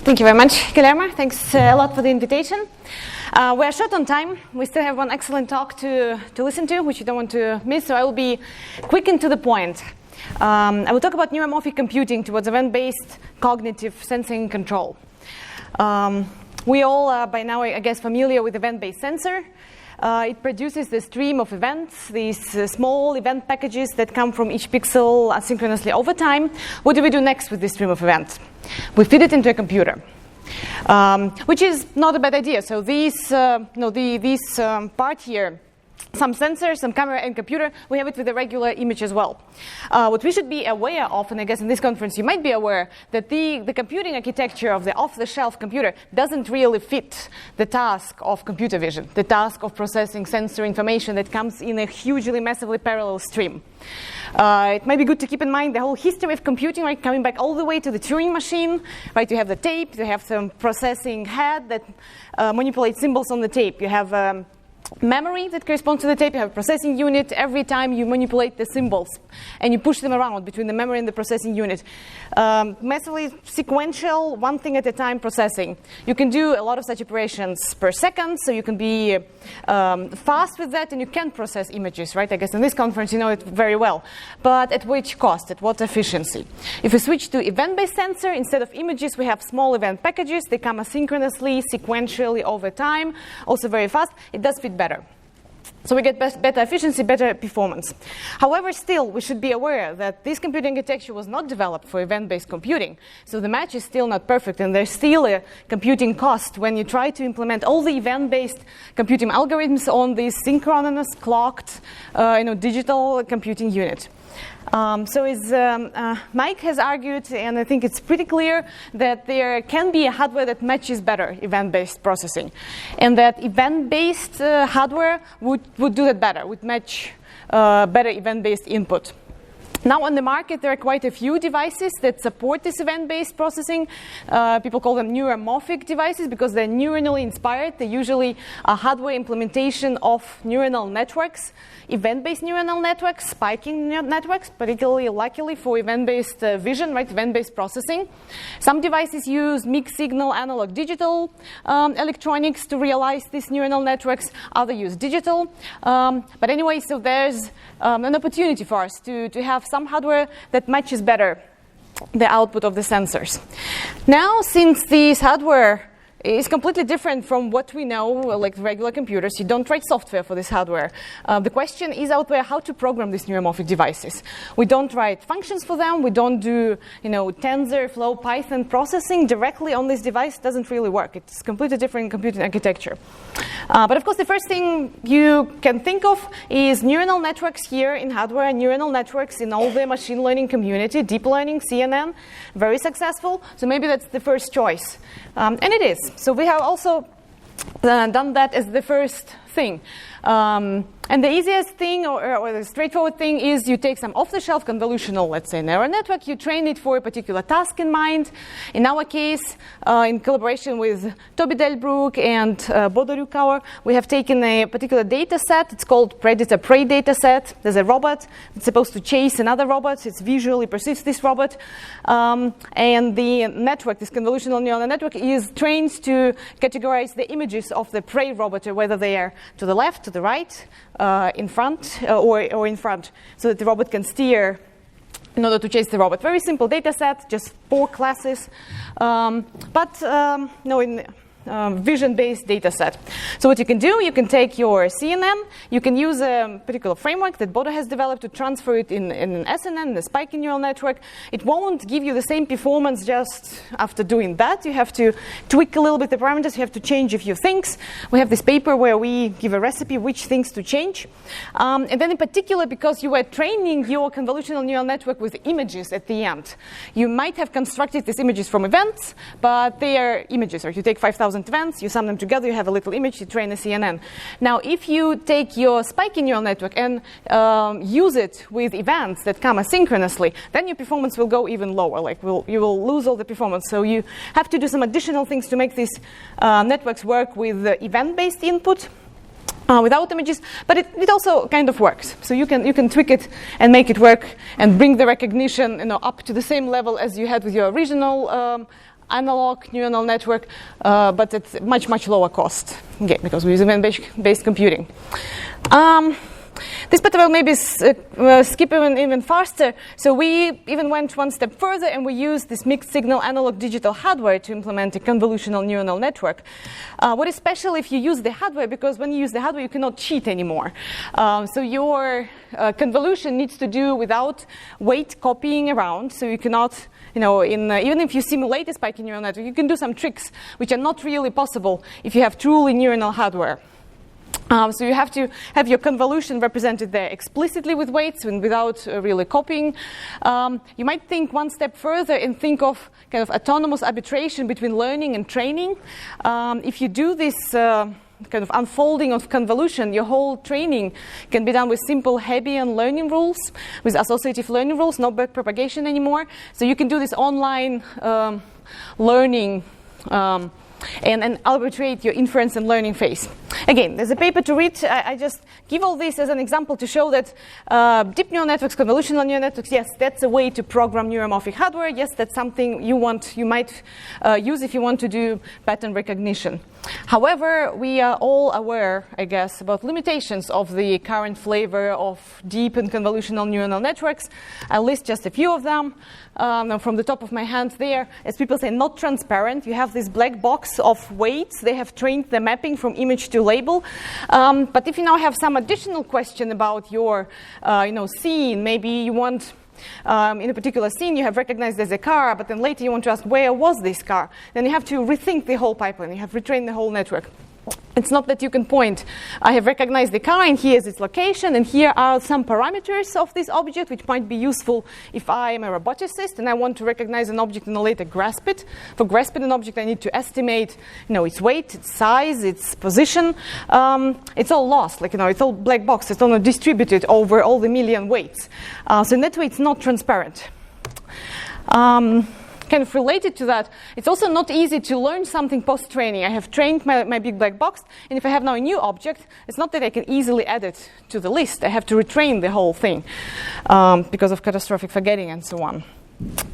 Thank you very much, Guillermo. Thanks a lot for the invitation. We're short on time. We still have one excellent talk to listen to, which you don't want to miss, so I will be quick and to the point. I will talk about neuromorphic computing towards event-based cognitive sensing and control. We all are by now, I guess, familiar with event-based sensor. It produces the stream of events, these small event packages that come from each pixel asynchronously over time. What do we do next with this stream of events? We feed it into a computer, which is not a bad idea. So these part here, some sensor, some camera, and computer, we have it with a regular image as well. What we should be aware of, and I guess in this conference you might be aware, that the computing architecture of the off-the-shelf computer doesn't really fit the task of computer vision, the task of processing sensor information that comes in a hugely, massively parallel stream. It might be good to keep in mind the whole history of computing, right, coming back all the way to the Turing machine, right? You have the tape, you have some processing head that manipulates symbols on the tape. You have memory that corresponds to the tape. You have a processing unit. Every time you manipulate the symbols and you push them around between the memory and the processing unit. Massively sequential, one thing at a time processing. You can do a lot of such operations per second, so you can be fast with that, and you can process images, right? I guess in this conference you know it very well. But at which cost? At what efficiency? If we switch to event-based sensor, instead of images, we have small event packages. They come asynchronously, sequentially over time, also very fast. It does fit better. So we get better efficiency, better performance. However, still, we should be aware that this computing architecture was not developed for event-based computing. So the match is still not perfect, and there's still a computing cost when you try to implement all the event-based computing algorithms on this synchronous, clocked, digital computing unit. So as Mike has argued, and I think it's pretty clear, that there can be a hardware that matches better event-based processing. And that event-based hardware would do that better, would match better event-based input. Now on the market, there are quite a few devices that support this event-based processing. People call them neuromorphic devices because they're neuronally inspired. They're usually a hardware implementation of neuronal networks, event-based neuronal networks, spiking networks, particularly luckily for event-based vision, right, event-based processing. Some devices use mixed-signal analog digital electronics to realize these neuronal networks. Others use digital. But anyway, so there's an opportunity for us to have some hardware that matches better the output of the sensors. Now, since this hardware is completely different from what we know, like regular computers, you don't write software for this hardware. The question is out there how to program these neuromorphic devices. We don't write functions for them. We don't do, TensorFlow, Python processing directly on this device. It doesn't really work. It's completely different computing architecture. But of course, the first thing you can think of is neuronal networks here in hardware, neuronal networks in all the machine learning community, deep learning, CNN, very successful. So maybe that's the first choice. And it is. So we have also done that as the first thing. And the easiest thing or the straightforward thing is you take some off-the-shelf convolutional, let's say, neural network, you train it for a particular task in mind. In our case, in collaboration with Toby Delbruck and Bodo Rukauer, we have taken a particular data set. It's called predator-prey data set. There's a robot that's supposed to chase another robot. It visually perceives this robot. And the network, this convolutional neural network, is trained to categorize the images of the prey robot, whether they are to the left, to the right, in front, or in front, so that the robot can steer in order to chase the robot. Very simple data set, just 4 classes, in vision-based data set. So what you can do, you can take your CNN, you can use a particular framework that Bodo has developed to transfer it in an SNN, the spiking neural network. It won't give you the same performance just after doing that. You have to tweak a little bit the parameters. You have to change a few things. We have this paper where we give a recipe which things to change. And then in particular, because you were training your convolutional neural network with images at the end, you might have constructed these images from events, but they are images, or you take 5,000 events, you sum them together, you have a little image, you train a CNN. Now, if you take your spiking neural network and use it with events that come asynchronously, then your performance will go even lower. Like you will lose all the performance. So you have to do some additional things to make these networks work with event-based input. Without images, but it also kind of works. So you can tweak it and make it work and bring the recognition up to the same level as you had with your original analog neural network, but it's much, much lower cost, okay, because we use event-based computing. This part I will maybe skip even faster. So we even went one step further, and we used this mixed signal analog digital hardware to implement a convolutional neural network. What is special if you use the hardware? Because when you use the hardware, you cannot cheat anymore. So your convolution needs to do without weight copying around. So you cannot, even if you simulate a spiky neural network, you can do some tricks which are not really possible if you have truly neuronal hardware. So you have to have your convolution represented there explicitly with weights and without really copying. You might think one step further and think of kind of autonomous arbitration between learning and training. If you do this kind of unfolding of convolution, your whole training can be done with simple Hebbian learning rules, with associative learning rules, no backpropagation anymore. So you can do this online learning and arbitrate your inference and learning phase. Again, there's a paper to read. I just give all this as an example to show that deep neural networks, convolutional neural networks, yes, that's a way to program neuromorphic hardware. Yes, that's something you might use if you want to do pattern recognition. However, we are all aware, I guess, about limitations of the current flavor of deep and convolutional neural networks. I'll list just a few of them. From the top of my hand there, as people say, not transparent. You have this black box of weights. They have trained the mapping from image to label. But if you now have some additional question about your scene, maybe you want, in a particular scene, you have recognized as a car, but then later you want to ask, where was this car? Then you have to rethink the whole pipeline. You have retrained the whole network. It's not that you can point, I have recognized the car, and here's its location, and here are some parameters of this object, which might be useful if I am a roboticist, and I want to recognize an object and later grasp it. For grasping an object, I need to estimate, its weight, its size, its position. It's all lost, it's all black box. It's all not distributed over all the million weights. So in that way, it's not transparent. Kind of related to that, it's also not easy to learn something post-training. I have trained my big black box, and if I have now a new object, it's not that I can easily add it to the list. I have to retrain the whole thing because of catastrophic forgetting and so on.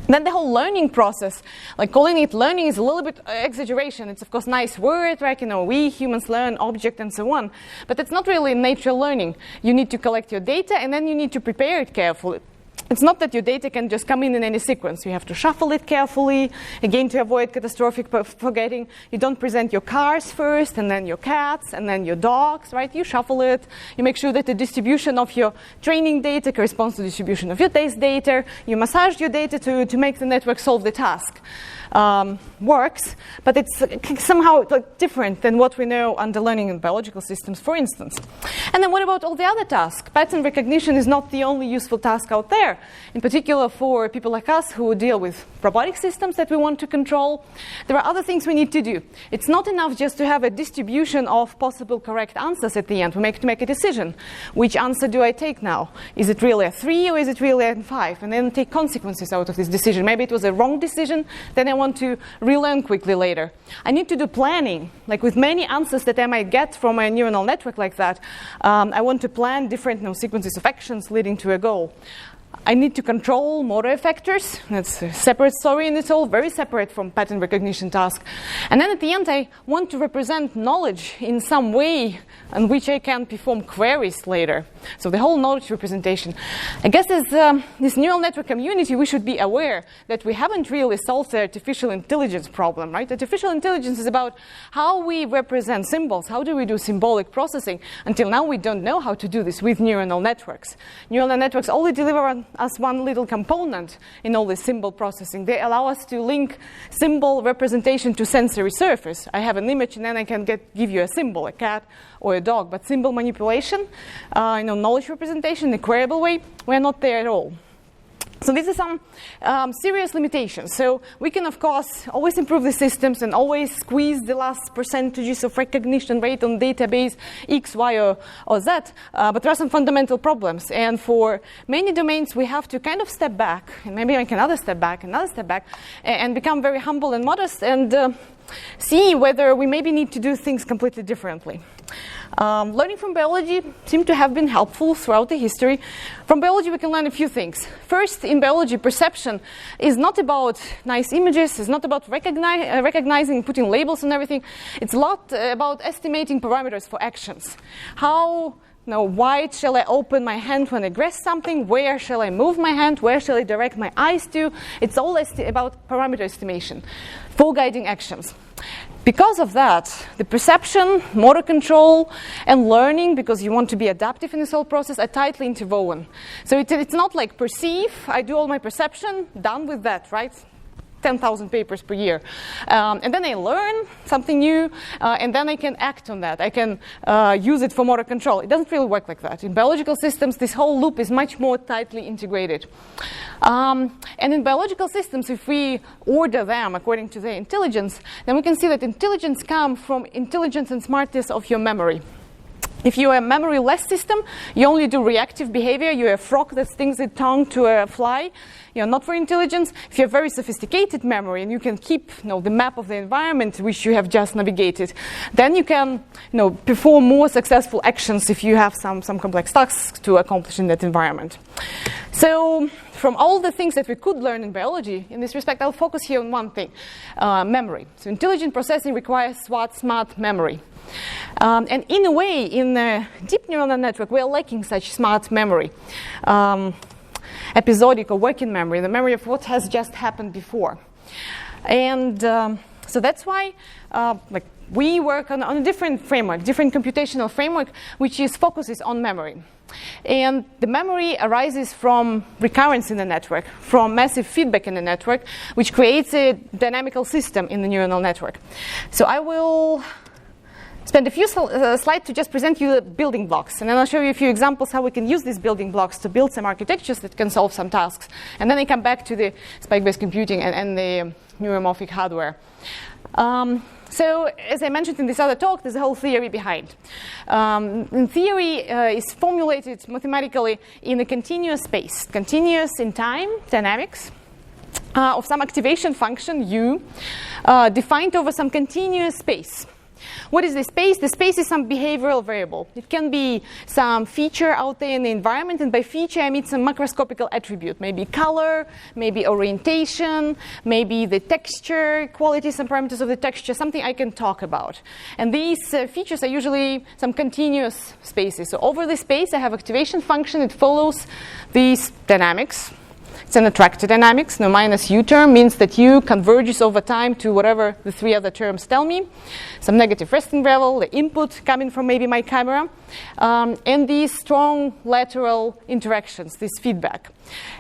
Then the whole learning process, calling it learning is a little bit exaggeration. It's of course nice word, right? We humans learn object and so on, but it's not really natural learning. You need to collect your data, and then you need to prepare it carefully. It's not that your data can just come in any sequence. You have to shuffle it carefully, again, to avoid catastrophic forgetting. You don't present your cars first, and then your cats, and then your dogs, right? You shuffle it. You make sure that the distribution of your training data corresponds to the distribution of your test data. You massage your data to make the network solve the task. Works, but it's somehow different than what we know under learning in biological systems, for instance. And then what about all the other tasks? Pattern recognition is not the only useful task out there. In particular, for people like us who deal with robotic systems that we want to control, there are other things we need to do. It's not enough just to have a distribution of possible correct answers at the end. We make a decision. Which answer do I take now? Is it really a 3 or is it really a 5? And then take consequences out of this decision. Maybe it was a wrong decision, then I want to relearn quickly later. I need to do planning. With many answers that I might get from a neural network like that, I want to plan different sequences of actions leading to a goal. I need to control motor effectors. That's a separate story, and it's all very separate from pattern recognition task. And then at the end, I want to represent knowledge in some way on which I can perform queries later. So the whole knowledge representation. I guess as this neural network community, we should be aware that we haven't really solved the artificial intelligence problem, right? Artificial intelligence is about how we represent symbols. How do we do symbolic processing? Until now, we don't know how to do this with neuronal networks. Neural networks only deliver us one little component in all this symbol processing. They allow us to link symbol representation to sensory surface. I have an image, and then I can give you a symbol, a cat or a dog. But symbol manipulation, knowledge representation in a queryable way, we're not there at all. So these are some serious limitations. So we can, of course, always improve the systems and always squeeze the last percentages of recognition rate on database X, Y, or Z. But there are some fundamental problems. And for many domains, we have to kind of step back, and maybe another step back, and become very humble and modest and see whether we maybe need to do things completely differently. Learning from biology seemed to have been helpful throughout the history. From biology, we can learn a few things. First, in biology, perception is not about nice images. It's not about recognizing, putting labels and everything. It's a lot about estimating parameters for actions. How wide shall I open my hand when I grasp something? Where shall I move my hand? Where shall I direct my eyes to? It's all about parameter estimation for guiding actions. Because of that, the perception, motor control, and learning, because you want to be adaptive in this whole process, are tightly interwoven. So it's not like perceive, I do all my perception, done with that, right? 10,000 papers per year. And then I learn something new, and then I can act on that. I can use it for motor control. It doesn't really work like that. In biological systems, this whole loop is much more tightly integrated. And in biological systems, if we order them according to their intelligence, then we can see that intelligence comes from intelligence and smartness of your memory. If you're a memory-less system, you only do reactive behavior. You're a frog that stings its tongue to a fly. You're not for intelligence. If you have very sophisticated memory and you can keep the map of the environment which you have just navigated, then you can perform more successful actions if you have some complex tasks to accomplish in that environment. So from all the things that we could learn in biology, in this respect, I'll focus here on one thing, memory. So intelligent processing requires smart memory. And in a way, in a deep neural network, we are lacking such smart memory, episodic or working memory, the memory of what has just happened before. And so that's why we work on a different framework, different computational framework, which focuses on memory. And the memory arises from recurrence in the network, from massive feedback in the network, which creates a dynamical system in the neuronal network. So I will spend a few slides to just present you the building blocks. And then I'll show you a few examples how we can use these building blocks to build some architectures that can solve some tasks. And then I come back to the spike-based computing and the neuromorphic hardware. So as I mentioned in this other talk, there's a whole theory behind. In theory, is formulated mathematically in a continuous space, continuous in time dynamics of some activation function U defined over some continuous space. What is the space? The space is some behavioral variable. It can be some feature out there in the environment, and by feature I mean some macroscopical attribute, maybe color, maybe orientation, maybe the texture, quality, some parameters of the texture, something I can talk about. And these features are usually some continuous spaces. So over the space I have activation function. It follows these dynamics. It's an attractor dynamics. Now minus U term means that U converges over time to whatever the three other terms tell me. Some negative resting level, the input coming from maybe my camera, and these strong lateral interactions, this feedback.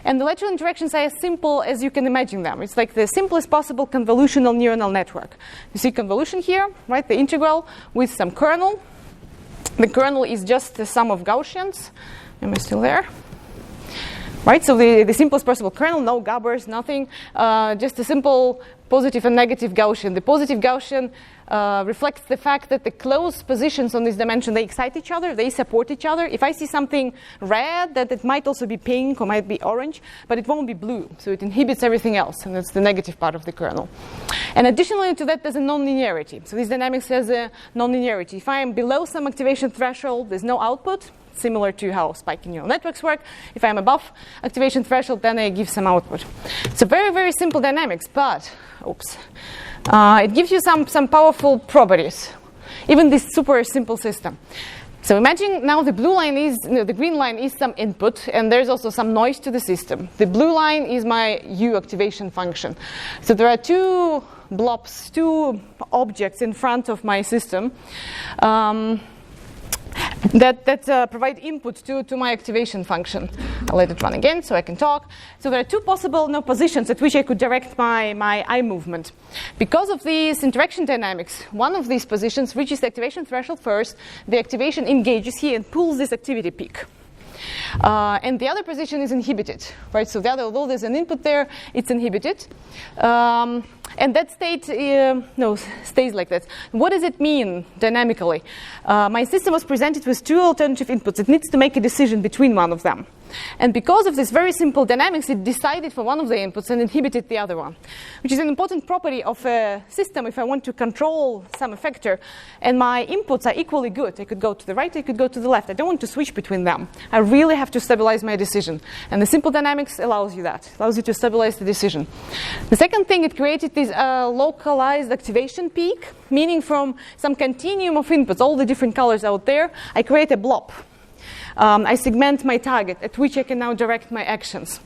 And the lateral interactions are as simple as you can imagine them. It's like the simplest possible convolutional neuronal network. You see convolution here, right? The integral with some kernel. The kernel is just the sum of Gaussians. Am I still there? Right, so the simplest possible kernel, no gabbers, nothing, just a simple positive and negative Gaussian. The positive Gaussian reflects the fact that the closed positions on this dimension, they excite each other, they support each other. If I see something red, that it might also be pink or might be orange, but it won't be blue, so it inhibits everything else, and that's the negative part of the kernel. And additionally to that, there's a nonlinearity. So this dynamics has a nonlinearity. If I am below some activation threshold, there's no output. Similar to how spiky neural networks work. If I'm above activation threshold, then I give some output. So very, very simple dynamics, but it gives you some powerful properties, even this super simple system. So imagine now the blue line is, the green line is some input, and there's also some noise to the system. The blue line is my U activation function. So there are two blobs, two objects in front of my system. That provide input to my activation function. I'll let it run again so I can talk. So there are two possible positions at which I could direct my eye movement. Because of these interaction dynamics, one of these positions reaches the activation threshold first. The activation engages here and pulls this activity peak. And the other position is inhibited, right? So although there's an input there, it's inhibited. And that state stays like that. What does it mean dynamically? My system was presented with two alternative inputs. It needs to make a decision between one of them. And because of this very simple dynamics, it decided for one of the inputs and inhibited the other one, which is an important property of a system if I want to control some effector. And my inputs are equally good. I could go to the right, I could go to the left. I don't want to switch between them. I really have to stabilize my decision. And the simple dynamics allows you that. It allows you to stabilize the decision. The second thing, it created this localized activation peak, meaning from some continuum of inputs, all the different colors out there, I create a blob. I segment my target at which I can now direct my actions.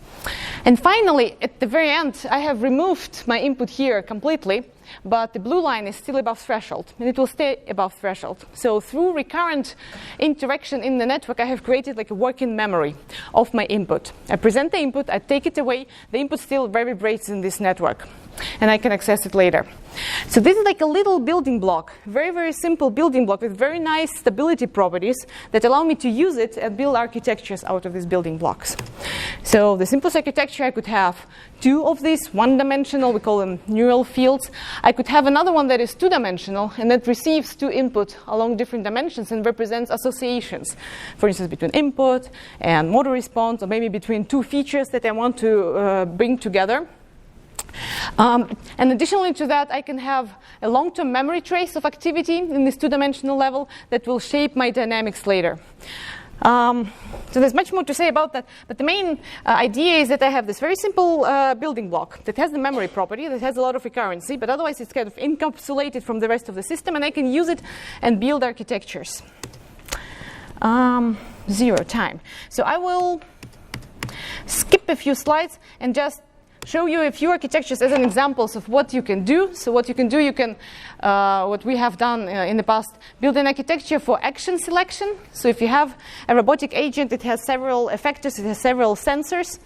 And finally, at the very end, I have removed my input here completely, but the blue line is still above threshold, and it will stay above threshold. So through recurrent interaction in the network, I have created like a working memory of my input. I present the input, I take it away, the input still vibrates in this network, and I can access it later. So this is like a little building block, very, very simple building block with very nice stability properties that allow me to use it and build architectures out of these building blocks. So the simplest architecture, I could have two of these, one-dimensional, we call them neural fields. I could have another one that is two-dimensional and that receives two input along different dimensions and represents associations. For instance, between input and motor response, or maybe between two features that I want to bring together. And additionally to that, I can have a long-term memory trace of activity in this two-dimensional level that will shape my dynamics later. So there's much more to say about that, but the main idea is that I have this very simple building block that has the memory property, that has a lot of recurrency, but otherwise it's kind of encapsulated from the rest of the system, and I can use it and build architectures. 0 time. So I will skip a few slides and just show you a few architectures as an examples of what you can do. So what you can do, what we have done in the past, build an architecture for action selection. So if you have a robotic agent, it has several effectors, it has several sensors.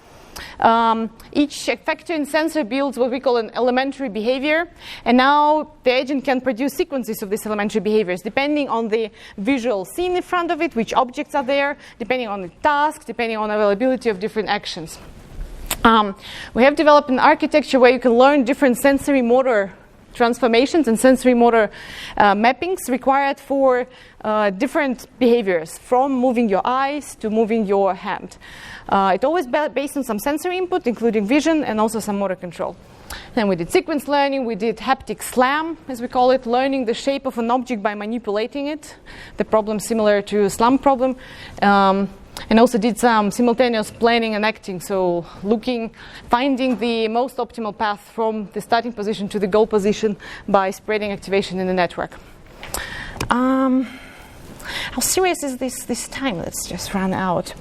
Each effector and sensor builds what we call an elementary behavior. And now the agent can produce sequences of these elementary behaviors depending on the visual scene in front of it, which objects are there, depending on the task, depending on availability of different actions. We have developed an architecture where you can learn different sensory motor transformations and sensory motor mappings required for different behaviors, from moving your eyes to moving your hand. It's always based on some sensory input, including vision and also some motor control. Then we did sequence learning, we did haptic SLAM, as we call it, learning the shape of an object by manipulating it, the problem similar to a SLAM problem. And also did some simultaneous planning and acting, so finding the most optimal path from the starting position to the goal position by spreading activation in the network. How serious is this time? Let's just run out.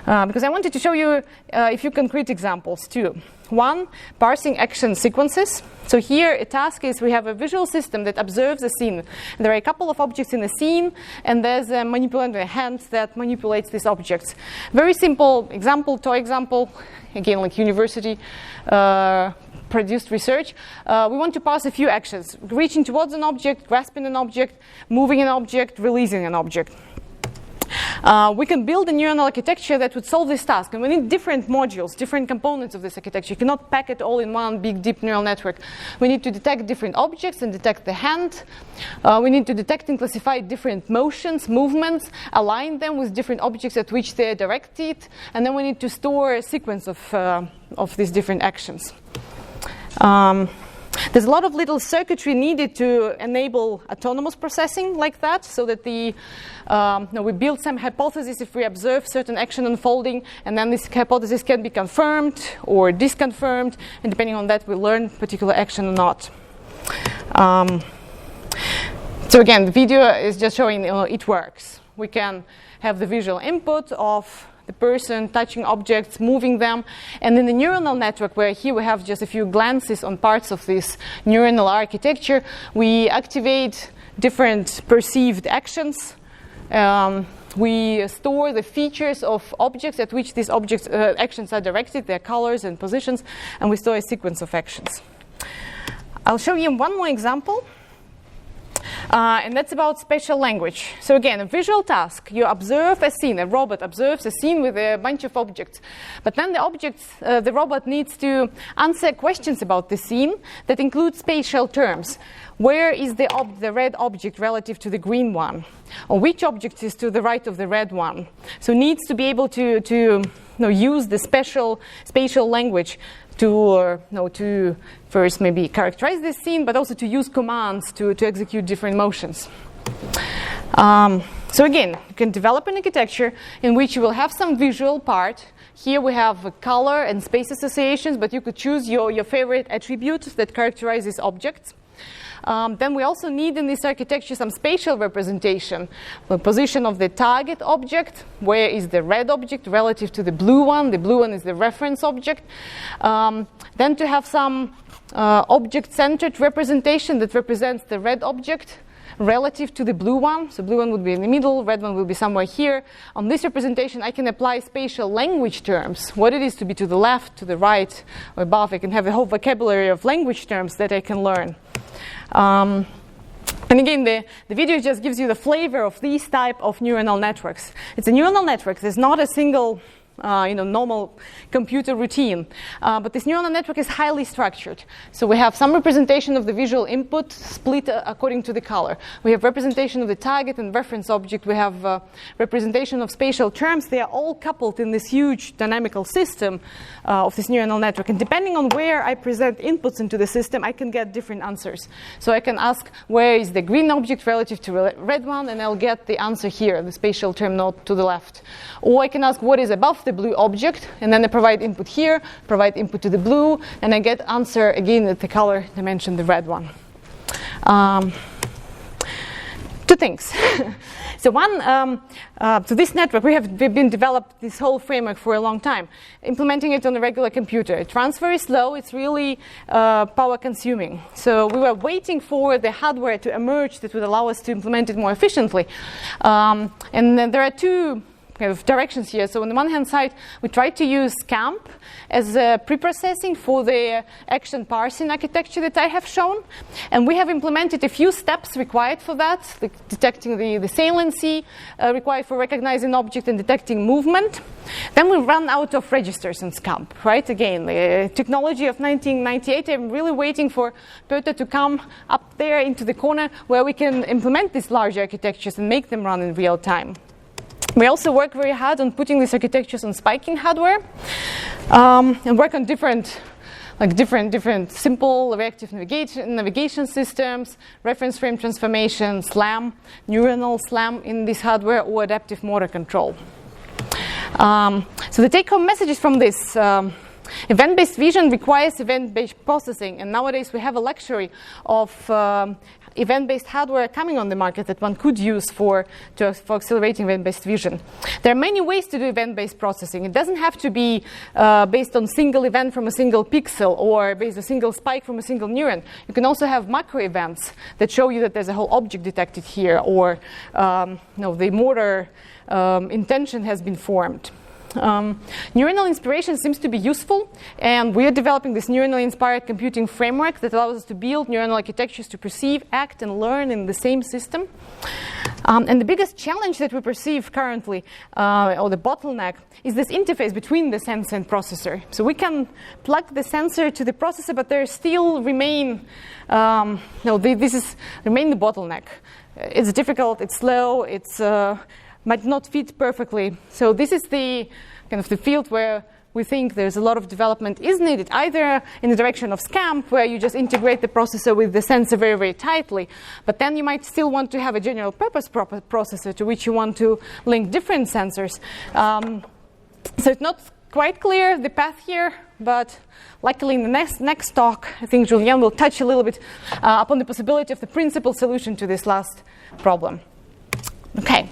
Because I wanted to show you a few concrete examples too. One, parsing action sequences. So here a task is we have a visual system that observes a scene. There are a couple of objects in the scene, and there's a manipulator hand that manipulates these objects. Very simple example, toy example, again like university produced research. We want to parse a few actions: reaching towards an object, grasping an object, moving an object, releasing an object. We can build a neural architecture that would solve this task, and we need different modules, different components of this architecture. You cannot pack it all in one big deep neural network. We need to detect different objects and detect the hand. We need to detect and classify different motions, movements, align them with different objects at which they are directed, and then we need to store a sequence of these different actions. There's a lot of little circuitry needed to enable autonomous processing like that, so that we build some hypothesis if we observe certain action unfolding, and then this hypothesis can be confirmed or disconfirmed, and depending on that we learn particular action or not. So again, the video is just showing it works. We can have the visual input of the person touching objects, moving them, and in the neuronal network, where here we have just a few glances on parts of this neuronal architecture, we activate different perceived actions. We store the features of objects at which these actions are directed, their colors and positions, and we store a sequence of actions. I'll show you one more example. And that's about spatial language. So again, a visual task. You observe a scene. A robot observes a scene with a bunch of objects. But then the robot needs to answer questions about the scene that include spatial terms. Where is the red object relative to the green one? Or which object is to the right of the red one? So it needs to be able to use the spatial language to first maybe characterize this scene, but also to use commands to execute different motions. So again, you can develop an architecture in which you will have some visual part. Here we have color and space associations, but you could choose your favorite attribute that characterizes objects. Then we also need in this architecture some spatial representation. The position of the target object, where is the red object relative to the blue one. The blue one is the reference object. Then to have some object-centered representation that represents the red object relative to the blue one. So blue one would be in the middle, red one will be somewhere here. On this representation, I can apply spatial language terms, what it is to be to the left, to the right, or above. I can have a whole vocabulary of language terms that I can learn. And again, the video just gives you the flavor of these type of neuronal networks. It's a neuronal network. There's not a single normal computer routine. But this neural network is highly structured. So we have some representation of the visual input split according to the color. We have representation of the target and reference object. We have representation of spatial terms. They are all coupled in this huge dynamical system of this neural network. And depending on where I present inputs into the system, I can get different answers. So I can ask, where is the green object relative to the red one? And I'll get the answer here, the spatial term node to the left. Or I can ask, what is above the blue object, and then I provide input here, provide input to the blue, and I get answer again at the color dimension, the red one. Two things. So one, to this network, we've been developed this whole framework for a long time, implementing it on a regular computer. It runs very slow. It's really power consuming. So we were waiting for the hardware to emerge that would allow us to implement it more efficiently. And then there are two kind of directions here. So on the one hand side, we tried to use SCAMP as pre-processing for the action parsing architecture that I have shown. And we have implemented a few steps required for that, like detecting the saliency required for recognizing object and detecting movement. Then we run out of registers in SCAMP, right? Again, the technology of 1998, I'm really waiting for Peter to come up there into the corner where we can implement these large architectures and make them run in real time. We also work very hard on putting these architectures on spiking hardware, and work on different simple reactive navigation systems, reference frame transformation, SLAM, neuronal SLAM in this hardware, or adaptive motor control. So the take-home messages from this. Event-based vision requires event-based processing, and nowadays we have a luxury of event-based hardware coming on the market that one could use for accelerating event-based vision. There are many ways to do event-based processing. It doesn't have to be based on single event from a single pixel or based on a single spike from a single neuron. You can also have macro events that show you that there's a whole object detected here, or the motor intention has been formed. Neuronal inspiration seems to be useful, and we are developing this neuronally inspired computing framework that allows us to build neuronal architectures to perceive, act, and learn in the same system. And the biggest challenge that we perceive currently, or the bottleneck, is this interface between the sensor and processor. So we can plug the sensor to the processor, but there still remain remain the bottleneck. It's difficult, it's slow, it's might not fit perfectly. So this is the kind of the field where we think there's a lot of development is needed, either in the direction of SCAMP, where you just integrate the processor with the sensor very, very tightly, but then you might still want to have a general purpose processor to which you want to link different sensors. So it's not quite clear, the path here, but luckily in the next talk, I think Julien will touch a little bit upon the possibility of the principal solution to this last problem. Okay.